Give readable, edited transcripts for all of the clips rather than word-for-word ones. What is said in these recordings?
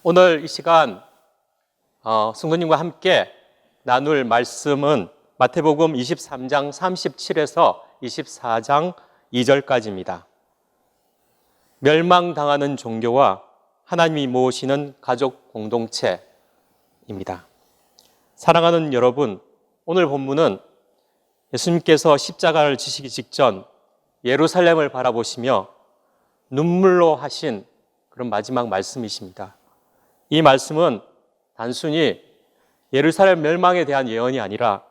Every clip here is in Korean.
오늘 이 시간 성도님과 함께 나눌 말씀은 마태복음 23장 37에서 24장 2절까지입니다. 멸망당하는 종교와 하나님이 모으시는 가족 공동체입니다. 사랑하는 여러분, 오늘 본문은 예수님께서 십자가를 지시기 직전 예루살렘을 바라보시며 눈물로 하신 그런 마지막 말씀이십니다. 이 말씀은 단순히 예루살렘 멸망에 대한 예언이 아니라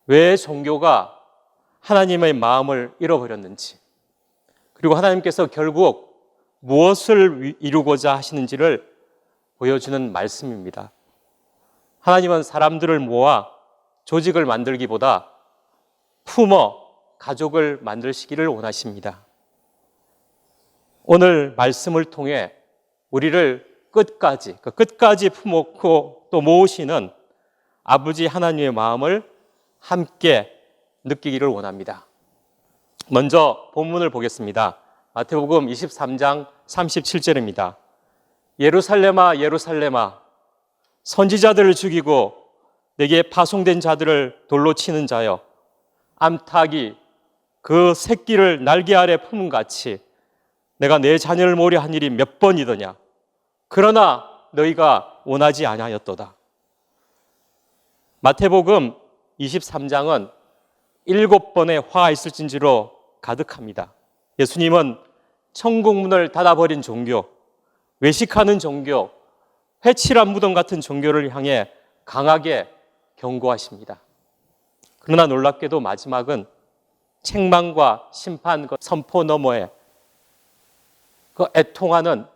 왜 종교가 하나님의 마음을 잃어버렸는지, 그리고 하나님께서 결국 무엇을 이루고자 하시는지를 보여주는 말씀입니다. 하나님은 사람들을 모아 조직을 만들기보다 품어 가족을 만드시기를 원하십니다. 오늘 말씀을 통해 우리를 끝까지 품었고 또 모으시는 아버지 하나님의 마음을 함께 느끼기를 원합니다. 먼저 본문을 보겠습니다. 마태복음 23장 37절입니다. 예루살렘아 예루살렘아 선지자들을 죽이고 내게 파송된 자들을 돌로 치는 자여, 암탉이 그 새끼를 날개 아래 품은 같이 내가 내 자녀를 모으려 한 일이 몇 번이더냐. 그러나 너희가 원하지 아니하였도다. 마태복음 23장은 7번의 화가 있을진지로 가득합니다. 예수님은 천국문을 닫아버린 종교, 외식하는 종교, 회칠한 무덤 같은 종교를 향해 강하게 경고하십니다. 그러나 놀랍게도 마지막은 책망과 심판 그 선포 너머에 그 애통하는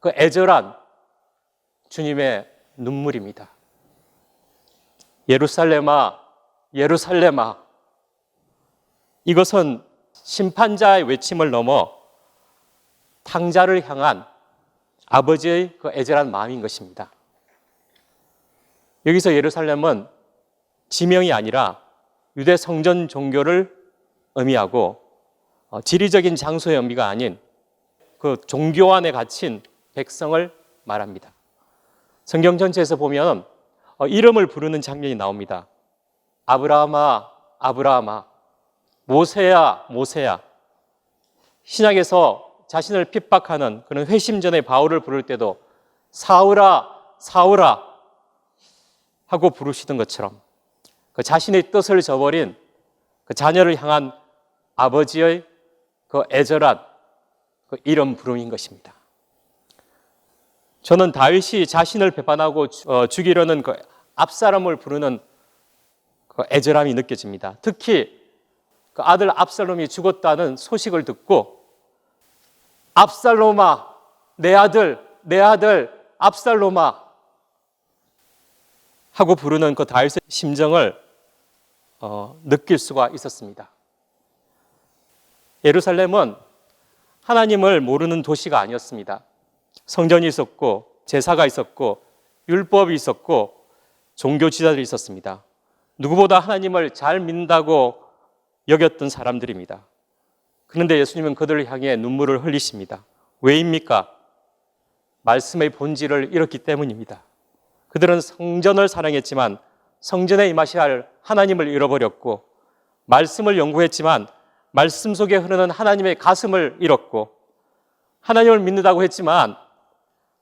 그 애절한 주님의 눈물입니다. 예루살렘아 예루살렘아, 이것은 심판자의 외침을 넘어 탕자를 향한 아버지의 그 애절한 마음인 것입니다. 여기서 예루살렘은 지명이 아니라 유대 성전 종교를 의미하고 지리적인 장소의 의미가 아닌 그 종교 안에 갇힌 백성을 말합니다. 성경 전체에서 보면 이름을 부르는 장면이 나옵니다. 아브라함아 아브라함아, 모세야 모세야. 신약에서 자신을 핍박하는 그런 회심전의 바울을 부를 때도 사울아 사울아 하고 부르시던 것처럼 그 자신의 뜻을 저버린 그 자녀를 향한 아버지의 그 애절한 그 이름 부름인 것입니다. 저는 다윗이 자신을 배반하고 죽이려는 그 압살롬을 부르는 그 애절함이 느껴집니다. 특히 그 아들 압살롬이 죽었다는 소식을 듣고 압살롬아 내 아들 압살롬아 하고 부르는 그 다윗의 심정을 느낄 수가 있었습니다. 예루살렘은 하나님을 모르는 도시가 아니었습니다. 성전이 있었고 제사가 있었고 율법이 있었고 종교 지도자들이 있었습니다. 누구보다 하나님을 잘 믿는다고 여겼던 사람들입니다. 그런데 예수님은 그들을 향해 눈물을 흘리십니다. 왜입니까? 말씀의 본질을 잃었기 때문입니다. 그들은 성전을 사랑했지만 성전에 임하셔야 할 하나님을 잃어버렸고, 말씀을 연구했지만 말씀 속에 흐르는 하나님의 가슴을 잃었고, 하나님을 믿는다고 했지만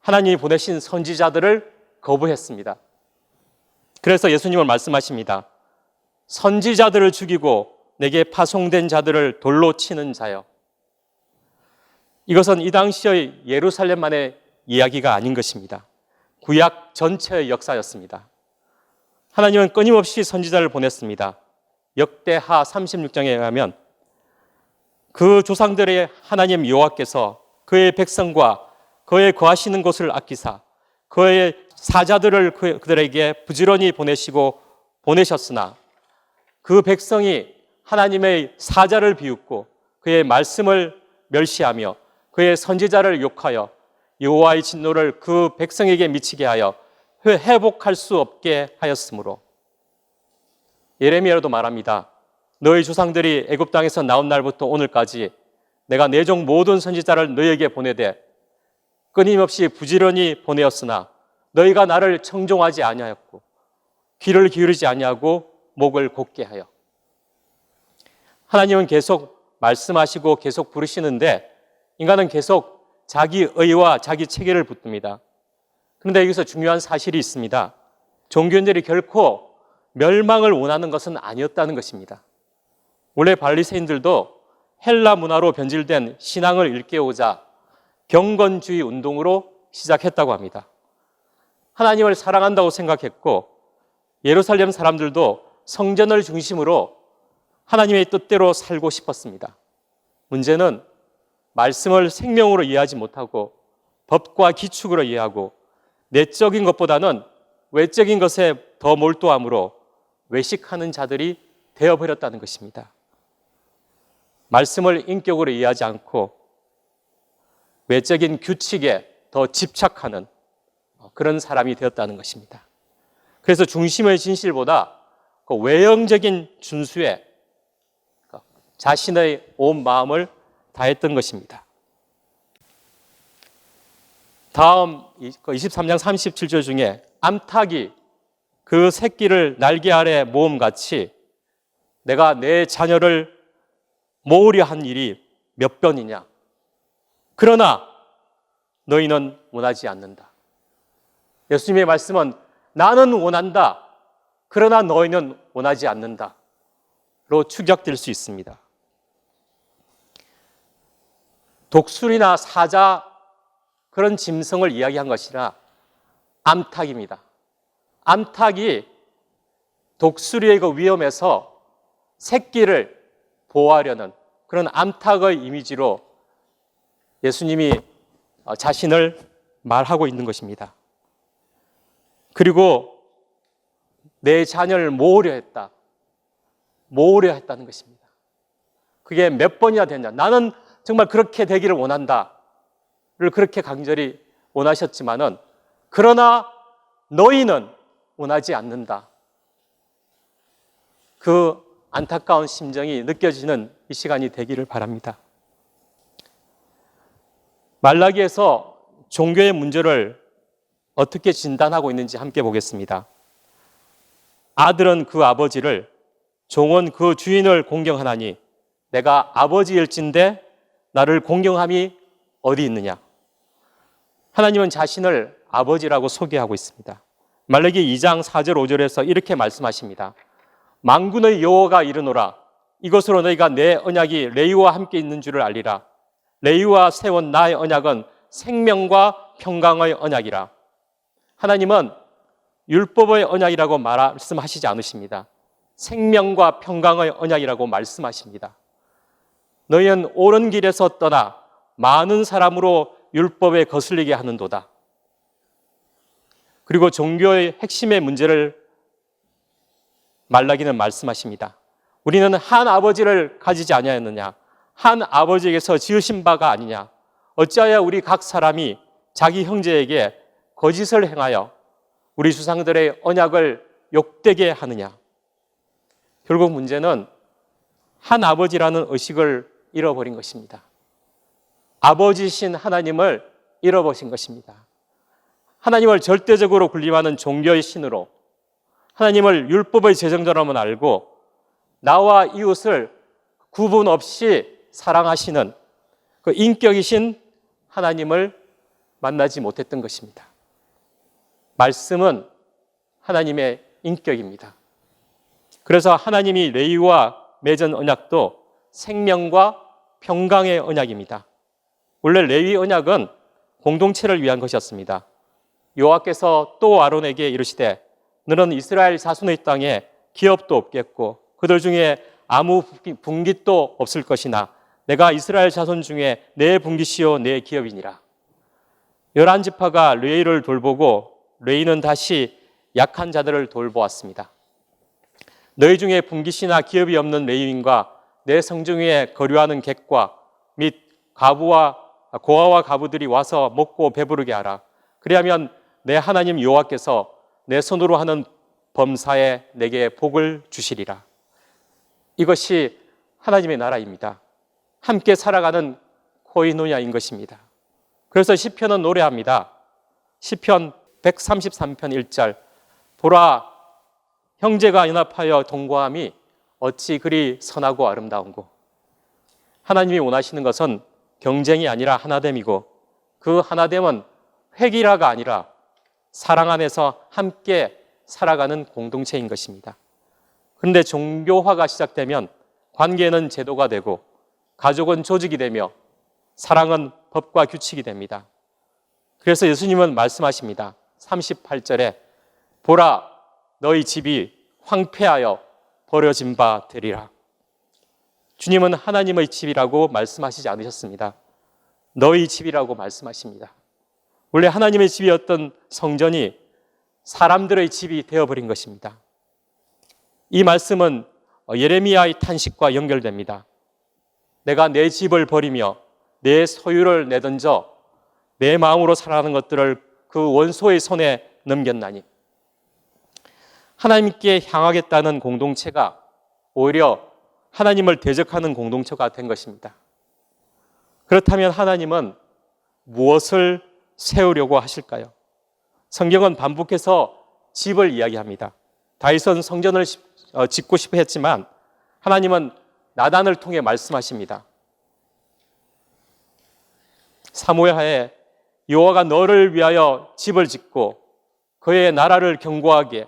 하나님이 보내신 선지자들을 거부했습니다. 그래서 예수님은 말씀하십니다. 선지자들을 죽이고 내게 파송된 자들을 돌로 치는 자여. 이것은 이 당시의 예루살렘만의 이야기가 아닌 것입니다. 구약 전체의 역사였습니다. 하나님은 끊임없이 선지자를 보냈습니다. 역대하 36장에 의하면 그 조상들의 하나님 여호와께서 그의 백성과 그의 거하시는 곳을 아끼사 그의 사자들을 그들에게 부지런히 보내셨으나 그 백성이 하나님의 사자를 비웃고 그의 말씀을 멸시하며 그의 선지자를 욕하여 여호와의 진노를 그 백성에게 미치게 하여 회복할 수 없게 하였으므로, 예레미야도 말합니다. 너희 조상들이 애굽 땅에서 나온 날부터 오늘까지 내가 내 종 모든 선지자를 너희에게 보내되 끊임없이 부지런히 보내었으나 너희가 나를 청종하지 아니하였고 귀를 기울이지 아니하고 목을 곧게 하여. 하나님은 계속 말씀하시고 계속 부르시는데 인간은 계속 자기 의와 자기 체계를 붙듭니다. 그런데 여기서 중요한 사실이 있습니다. 종교인들이 결코 멸망을 원하는 것은 아니었다는 것입니다. 원래 바리새인들도 헬라 문화로 변질된 신앙을 일깨우자 경건주의 운동으로 시작했다고 합니다. 하나님을 사랑한다고 생각했고 예루살렘 사람들도 성전을 중심으로 하나님의 뜻대로 살고 싶었습니다. 문제는 말씀을 생명으로 이해하지 못하고 법과 기축으로 이해하고 내적인 것보다는 외적인 것에 더 몰두함으로 외식하는 자들이 되어버렸다는 것입니다. 말씀을 인격으로 이해하지 않고 외적인 규칙에 더 집착하는 그런 사람이 되었다는 것입니다. 그래서 중심의 진실보다 그 외형적인 준수에 자신의 온 마음을 다했던 것입니다. 다음 23장 37절 중에 암탉이 그 새끼를 날개 아래 모음같이 내가 내 자녀를 모으려 한 일이 몇 번이냐. 그러나 너희는 원하지 않는다. 예수님의 말씀은 나는 원한다. 그러나 너희는 원하지 않는다. 로 축약될 수 있습니다. 독수리나 사자 그런 짐승을 이야기한 것이라 암탉입니다. 암탉이 독수리의 그 위험에서 새끼를 보호하려는 그런 암탉의 이미지로 예수님이 자신을 말하고 있는 것입니다. 그리고 내 자녀를 모으려 했다. 모으려 했다는 것입니다. 그게 몇 번이나 됐냐. 나는 정말 그렇게 되기를 원한다를 그렇게 간절히 원하셨지만은 그러나 너희는 원하지 않는다. 그 안타까운 심정이 느껴지는 이 시간이 되기를 바랍니다. 말라기에서 종교의 문제를 어떻게 진단하고 있는지 함께 보겠습니다. 아들은 그 아버지를, 종은 그 주인을 공경하나니 내가 아버지일진데 나를 공경함이 어디 있느냐. 하나님은 자신을 아버지라고 소개하고 있습니다. 말라기 2장 4절 5절에서 이렇게 말씀하십니다. 만군의 여호와가 이르노라. 이것으로 너희가 내 언약이 레위와 함께 있는 줄을 알리라. 레위와 세운 나의 언약은 생명과 평강의 언약이라. 하나님은 율법의 언약이라고 말씀하시지 않으십니다. 생명과 평강의 언약이라고 말씀하십니다. 너희는 옳은 길에서 떠나 많은 사람으로 율법에 거슬리게 하는도다. 그리고 종교의 핵심의 문제를 말라기는 말씀하십니다. 우리는 한 아버지를 가지지 아니하였느냐? 한 아버지에게서 지으신 바가 아니냐? 어찌하여 우리 각 사람이 자기 형제에게 거짓을 행하여 우리 조상들의 언약을 욕되게 하느냐? 결국 문제는 한 아버지라는 의식을 잃어버린 것입니다. 아버지신 하나님을 잃어버린 것입니다. 하나님을 절대적으로 군림하는 종교의 신으로 하나님을 율법의 제정자로만 알고 나와 이웃을 구분 없이 사랑하시는 그 인격이신 하나님을 만나지 못했던 것입니다. 말씀은 하나님의 인격입니다. 그래서 하나님이 레위와 맺은 언약도 생명과 평강의 언약입니다. 원래 레위 언약은 공동체를 위한 것이었습니다. 여호와께서 또 아론에게 이르시되 너는 이스라엘 자손의 땅에 기업도 없겠고 그들 중에 아무 분깃도 없을 것이나 내가 이스라엘 자손 중에 내 분깃이요 내 기업이니라. 11지파가 레위를 돌보고 레위는 다시 약한 자들을 돌보았습니다. 너희 중에 분깃이나 기업이 없는 레위인과 내 성중에 거류하는 객과 및 고아와 가부들이 와서 먹고 배부르게 하라. 그리하면 내 하나님 여호와께서 내 손으로 하는 범사에 내게 복을 주시리라. 이것이 하나님의 나라입니다. 함께 살아가는 코이노냐인 것입니다. 그래서 시편은 노래합니다. 시편 133편 1절 보라 형제가 연합하여 동거함이 어찌 그리 선하고 아름다운고. 하나님이 원하시는 것은 경쟁이 아니라 하나됨이고 그 하나됨은 획일화가 아니라 사랑 안에서 함께 살아가는 공동체인 것입니다. 그런데 종교화가 시작되면 관계는 제도가 되고 가족은 조직이 되며 사랑은 법과 규칙이 됩니다. 그래서 예수님은 말씀하십니다. 38절에 보라 너희 집이 황폐하여 버려진 바 되리라. 주님은 하나님의 집이라고 말씀하시지 않으셨습니다. 너희 집이라고 말씀하십니다. 원래 하나님의 집이었던 성전이 사람들의 집이 되어버린 것입니다. 이 말씀은 예레미야의 탄식과 연결됩니다. 내가 내 집을 버리며 내 소유를 내던져 내 마음으로 살아가는 것들을 그 원소의 손에 넘겼나니. 하나님께 향하겠다는 공동체가 오히려 하나님을 대적하는 공동체가 된 것입니다. 그렇다면 하나님은 무엇을 세우려고 하실까요? 성경은 반복해서 집을 이야기합니다. 다윗은 성전을 짓고 싶어 했지만 하나님은 나단을 통해 말씀하십니다. 사무엘하에 여호와가 너를 위하여 집을 짓고 그의 나라를 견고하게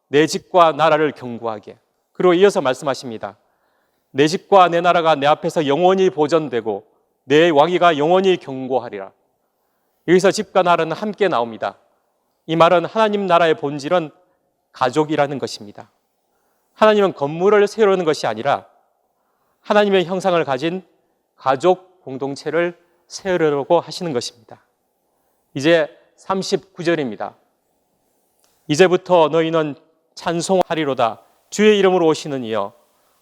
내 집과 나라를 견고하게. 그리고 이어서 말씀하십니다. 내 집과 내 나라가 내 앞에서 영원히 보존되고 내 왕위가 영원히 견고하리라. 여기서 집과 나라는 함께 나옵니다. 이 말은 하나님 나라의 본질은 가족이라는 것입니다. 하나님은 건물을 세우려는 것이 아니라 하나님의 형상을 가진 가족 공동체를 세우려고 하시는 것입니다. 이제 39절입니다. 이제부터 너희는 찬송하리로다. 주의 이름으로 오시는 이여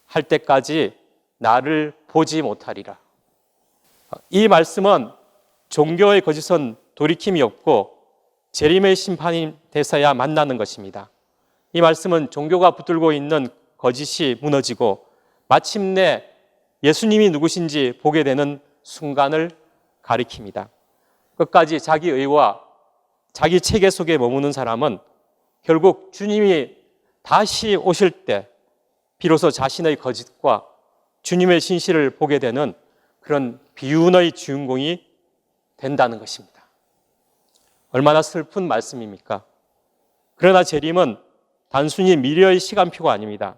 할 때까지 나를 보지 못하리라. 이 말씀은 종교의 거짓은 돌이킴이 없고 재림의 심판이 돼서야 만나는 것입니다. 이 말씀은 종교가 붙들고 있는 거짓이 무너지고 마침내 예수님이 누구신지 보게 되는 순간을 가리킵니다. 끝까지 자기 의와 자기 체계 속에 머무는 사람은 결국 주님이 다시 오실 때 비로소 자신의 거짓과 주님의 진실을 보게 되는 그런 비운의 주인공이 된다는 것입니다. 얼마나 슬픈 말씀입니까? 그러나 재림은 단순히 미래의 시간표가 아닙니다.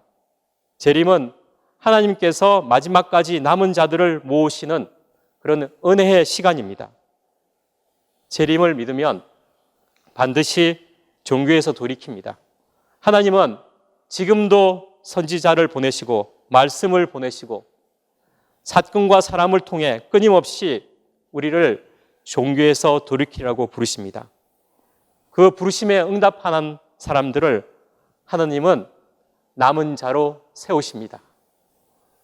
재림은 하나님께서 마지막까지 남은 자들을 모으시는 그런 은혜의 시간입니다. 재림을 믿으면 반드시 종교에서 돌이킵니다. 하나님은 지금도 선지자를 보내시고 말씀을 보내시고 사건과 사람을 통해 끊임없이 우리를 종교에서 돌이키라고 부르십니다. 그 부르심에 응답하는 사람들을 하나님은 남은 자로 세우십니다.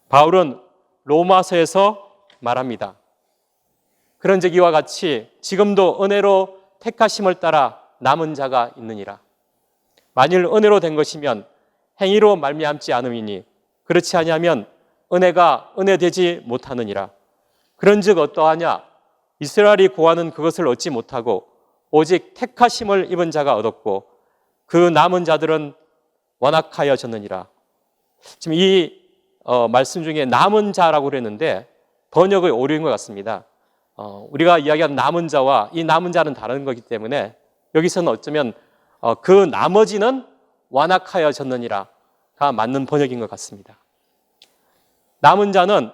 바울은 로마서에서 말합니다. 그런즉 이와 같이 지금도 은혜로 택하심을 따라 남은 자가 있느니라. 만일 은혜로 된 것이면 행위로 말미암지 않음이니 그렇지 아니하면 은혜가 은혜되지 못하느니라. 그런즉 어떠하냐? 이스라엘이 구하는 그것을 얻지 못하고 오직 택하심을 입은 자가 얻었고 그 남은 자들은 완악하여졌느니라. 지금 이 말씀 중에 남은 자라고 그랬는데 번역의 오류인 것 같습니다. 우리가 이야기한 남은 자와 이 남은 자는 다른 거기 때문에 여기서는 어쩌면 그 나머지는 완악하여졌느니라가 맞는 번역인 것 같습니다. 남은 자는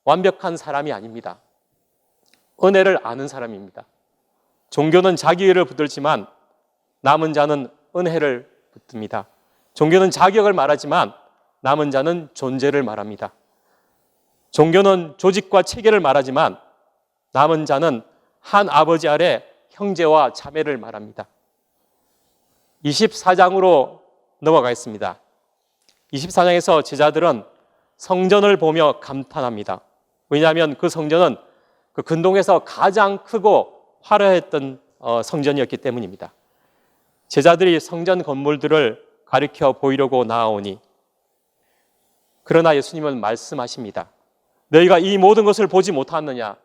완벽한 사람이 아닙니다. 은혜를 아는 사람입니다. 종교는 자기 의를 붙들지만 남은 자는 은혜를 붙듭니다. 종교는 자격을 말하지만 남은 자는 존재를 말합니다. 종교는 조직과 체계를 말하지만 남은 자는 한 아버지 아래 형제와 자매를 말합니다. 24장으로 넘어가겠습니다. 24장에서 제자들은 성전을 보며 감탄합니다. 왜냐하면 그 성전은 그 근동에서 가장 크고 화려했던 성전이었기 때문입니다. 제자들이 성전 건물들을 가리켜 보이려고 나아오니 그러나 예수님은 말씀하십니다. 너희가 이 모든 것을 보지 못하느냐?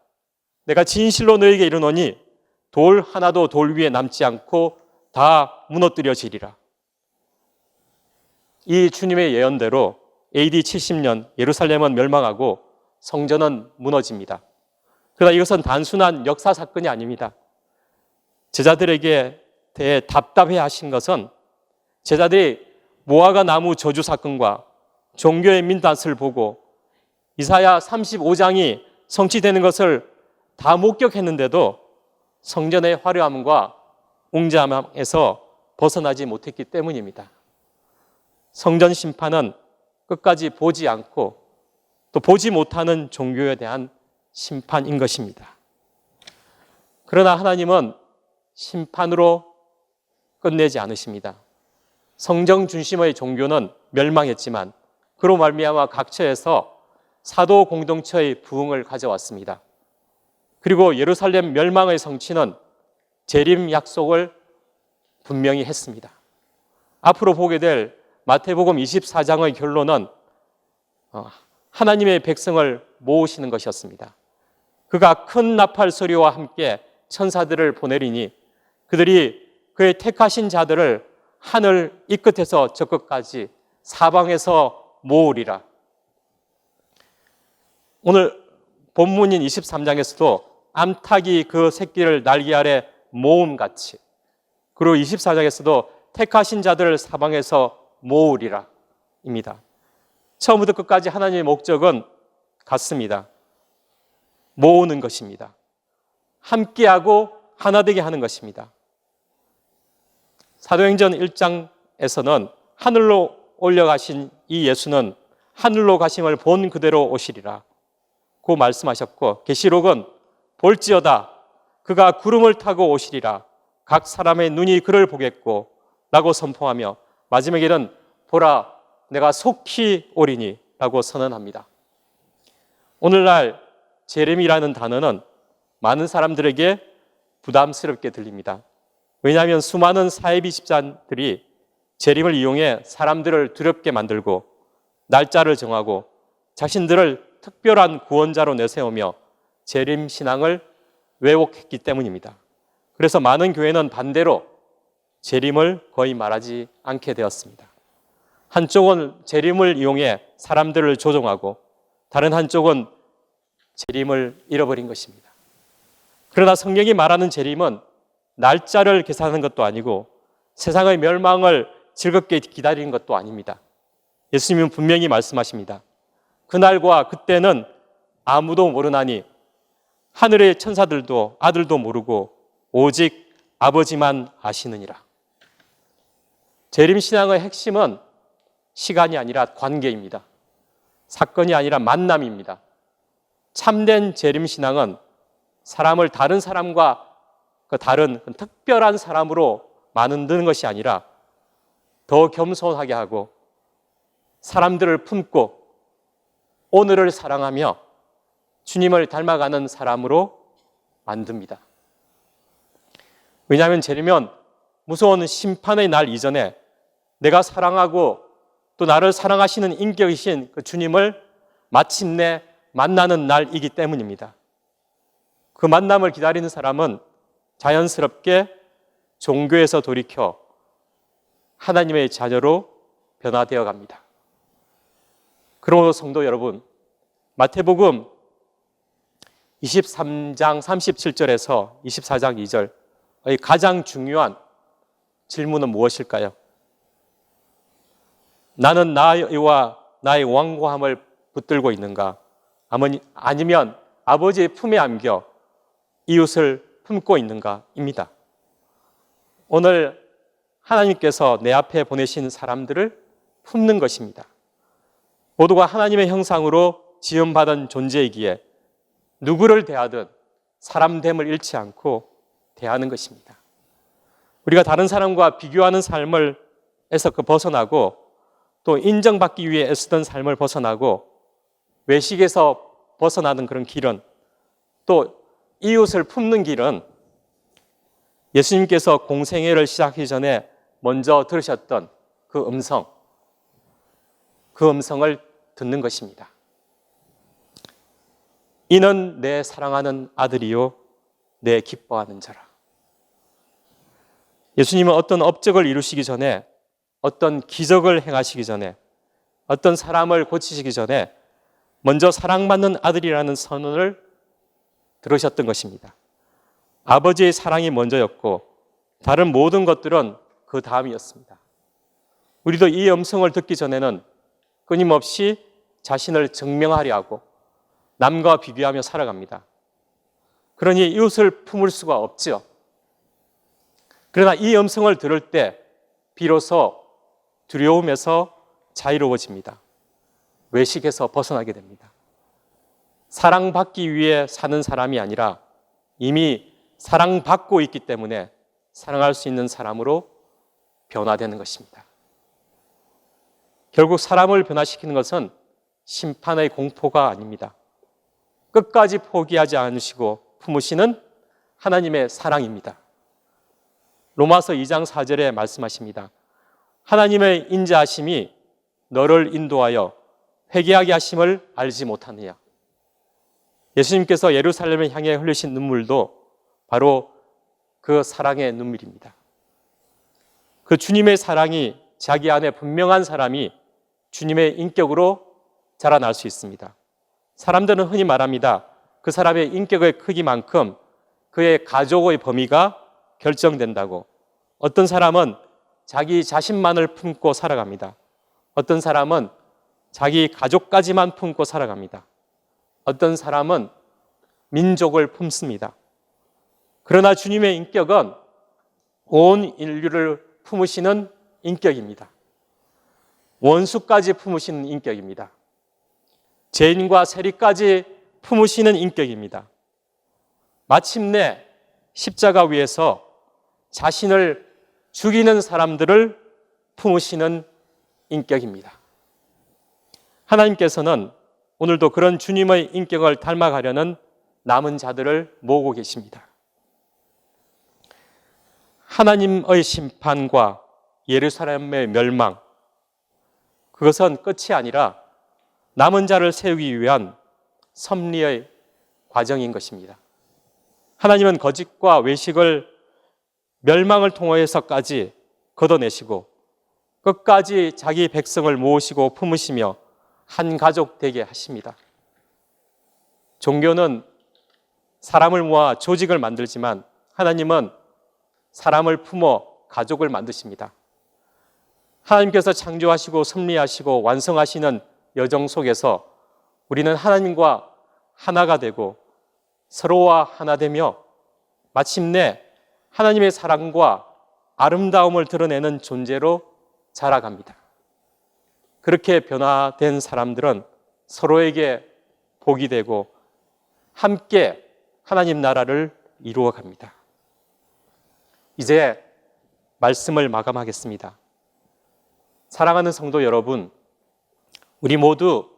내가 진실로 너희에게 이르노니 돌 하나도 돌 위에 남지 않고 다 무너뜨려지리라. 이 주님의 예언대로 AD 70년 예루살렘은 멸망하고 성전은 무너집니다. 그러나 이것은 단순한 역사 사건이 아닙니다. 제자들에게 대해 답답해 하신 것은 제자들이 무화과 나무 저주 사건과 종교의 민낯을 보고 이사야 35장이 성취되는 것을 다 목격했는데도 성전의 화려함과 웅장함에서 벗어나지 못했기 때문입니다. 성전 심판은 끝까지 보지 않고 또 보지 못하는 종교에 대한 심판인 것입니다. 그러나 하나님은 심판으로 끝내지 않으십니다. 성전 중심의 종교는 멸망했지만 그로 말미암아 각처에서 사도 공동체의 부흥을 가져왔습니다. 그리고 예루살렘 멸망의 성취는 재림 약속을 분명히 했습니다. 앞으로 보게 될 마태복음 24장의 결론은 하나님의 백성을 모으시는 것이었습니다. 그가 큰 나팔 소리와 함께 천사들을 보내리니 그들이 그의 택하신 자들을 하늘 이 끝에서 저 끝까지 사방에서 모으리라. 오늘 본문인 23장에서도 암탉이 그 새끼를 날개 아래 모음같이, 그리고 24장에서도 택하신 자들을 사방에서 모으리라 입니다. 처음부터 끝까지 하나님의 목적은 같습니다. 모으는 것입니다. 함께하고 하나 되게 하는 것입니다. 사도행전 1장에서는 하늘로 올려가신 이 예수는 하늘로 가심을 본 그대로 오시리라 고 말씀하셨고, 계시록은 볼지어다 그가 구름을 타고 오시리라 각 사람의 눈이 그를 보겠고 라고 선포하며 마지막에는 보라 내가 속히 오리니 라고 선언합니다. 오늘날 재림이라는 단어는 많은 사람들에게 부담스럽게 들립니다. 왜냐하면 수많은 사이비 집단들이 재림을 이용해 사람들을 두렵게 만들고 날짜를 정하고 자신들을 특별한 구원자로 내세우며 재림 신앙을 왜곡했기 때문입니다. 그래서 많은 교회는 반대로 재림을 거의 말하지 않게 되었습니다. 한쪽은 재림을 이용해 사람들을 조종하고 다른 한쪽은 재림을 잃어버린 것입니다. 그러나 성경이 말하는 재림은 날짜를 계산하는 것도 아니고 세상의 멸망을 즐겁게 기다리는 것도 아닙니다. 예수님은 분명히 말씀하십니다. 그날과 그때는 아무도 모르나니 하늘의 천사들도 아들도 모르고 오직 아버지만 아시느니라. 재림신앙의 핵심은 시간이 아니라 관계입니다. 사건이 아니라 만남입니다. 참된 재림신앙은 사람을 다른 사람과 그 다른 특별한 사람으로 만드는 것이 아니라 더 겸손하게 하고 사람들을 품고 오늘을 사랑하며 주님을 닮아가는 사람으로 만듭니다. 왜냐하면 재림은 무서운 심판의 날 이전에 내가 사랑하고 또 나를 사랑하시는 인격이신 그 주님을 마침내 만나는 날이기 때문입니다. 그 만남을 기다리는 사람은 자연스럽게 종교에서 돌이켜 하나님의 자녀로 변화되어 갑니다. 그러므로 성도 여러분, 마태복음 23장 37절에서 24장 2절의 가장 중요한 질문은 무엇일까요? 나는 나와 나의 완고함을 붙들고 있는가? 아니면 아버지의 품에 안겨 이웃을 품고 있는가입니다. 오늘 하나님께서 내 앞에 보내신 사람들을 품는 것입니다. 모두가 하나님의 형상으로 지음받은 존재이기에 누구를 대하든 사람됨을 잃지 않고 대하는 것입니다. 우리가 다른 사람과 비교하는 삶에서 벗어나고 또 인정받기 위해 애쓰던 삶을 벗어나고 외식에서 벗어나는 그런 길은, 또 이웃을 품는 길은 예수님께서 공생애를 시작하기 전에 먼저 들으셨던 그 음성을 듣는 것입니다. 이는 내 사랑하는 아들이요 내 기뻐하는 자라. 예수님은 어떤 업적을 이루시기 전에, 어떤 기적을 행하시기 전에, 어떤 사람을 고치시기 전에 먼저 사랑받는 아들이라는 선언을 들으셨던 것입니다. 아버지의 사랑이 먼저였고 다른 모든 것들은 그 다음이었습니다. 우리도 이 음성을 듣기 전에는 끊임없이 자신을 증명하려 하고 남과 비교하며 살아갑니다. 그러니 이웃을 품을 수가 없죠. 그러나 이 음성을 들을 때 비로소 두려움에서 자유로워집니다. 외식에서 벗어나게 됩니다. 사랑받기 위해 사는 사람이 아니라 이미 사랑받고 있기 때문에 사랑할 수 있는 사람으로 변화되는 것입니다. 결국 사람을 변화시키는 것은 심판의 공포가 아닙니다. 끝까지 포기하지 않으시고 품으시는 하나님의 사랑입니다. 로마서 2장 4절에 말씀하십니다. 하나님의 인자하심이 너를 인도하여 회개하게 하심을 알지 못하느냐. 예수님께서 예루살렘을 향해 흘리신 눈물도 바로 그 사랑의 눈물입니다. 그 주님의 사랑이 자기 안에 분명한 사람이 주님의 인격으로 자라날 수 있습니다. 사람들은 흔히 말합니다. 그 사람의 인격의 크기만큼 그의 가족의 범위가 결정된다고. 어떤 사람은 자기 자신만을 품고 살아갑니다. 어떤 사람은 자기 가족까지만 품고 살아갑니다. 어떤 사람은 민족을 품습니다. 그러나 주님의 인격은 온 인류를 품으시는 인격입니다. 원수까지 품으시는 인격입니다. 죄인과 세리까지 품으시는 인격입니다. 마침내 십자가 위에서 자신을 죽이는 사람들을 품으시는 인격입니다. 하나님께서는 오늘도 그런 주님의 인격을 닮아가려는 남은 자들을 모으고 계십니다. 하나님의 심판과 예루살렘의 멸망, 그것은 끝이 아니라 남은 자를 세우기 위한 섭리의 과정인 것입니다. 하나님은 거짓과 외식을 멸망을 통해서까지 걷어내시고 끝까지 자기 백성을 모으시고 품으시며 한 가족 되게 하십니다. 종교는 사람을 모아 조직을 만들지만 하나님은 사람을 품어 가족을 만드십니다. 하나님께서 창조하시고 섭리하시고 완성하시는 여정 속에서 우리는 하나님과 하나가 되고 서로와 하나 되며 마침내 하나님의 사랑과 아름다움을 드러내는 존재로 자라갑니다. 그렇게 변화된 사람들은 서로에게 복이 되고 함께 하나님 나라를 이루어 갑니다. 이제 말씀을 마감하겠습니다. 사랑하는 성도 여러분, 우리 모두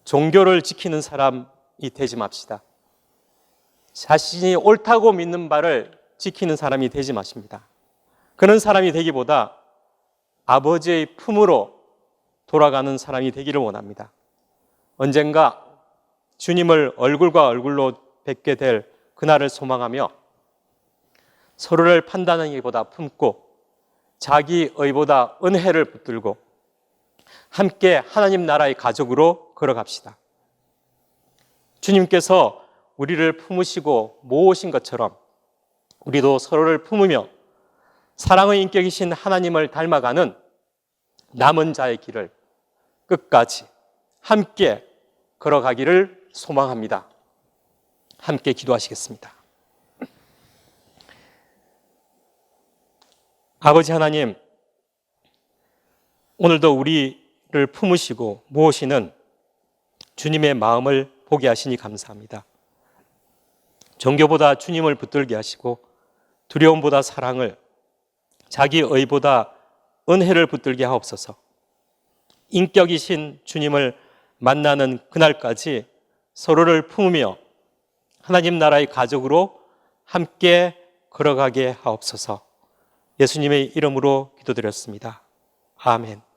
종교를 지키는 사람이 되지 맙시다. 자신이 옳다고 믿는 바를 지키는 사람이 되지 마십니다. 그런 사람이 되기보다 아버지의 품으로 돌아가는 사람이 되기를 원합니다. 언젠가 주님을 얼굴과 얼굴로 뵙게 될 그날을 소망하며 서로를 판단하기보다 품고 자기 의보다 은혜를 붙들고 함께 하나님 나라의 가족으로 걸어갑시다. 주님께서 우리를 품으시고 모으신 것처럼 우리도 서로를 품으며 사랑의 인격이신 하나님을 닮아가는 남은 자의 길을 끝까지 함께 걸어가기를 소망합니다. 함께 기도하시겠습니다. 아버지 하나님, 오늘도 우리를 품으시고 모으시는 주님의 마음을 보게 하시니 감사합니다. 종교보다 주님을 붙들게 하시고 두려움보다 사랑을, 자기 의보다 은혜를 붙들게 하옵소서. 인격이신 주님을 만나는 그날까지 서로를 품으며 하나님 나라의 가족으로 함께 걸어가게 하옵소서. 예수님의 이름으로 기도드렸습니다. 아멘.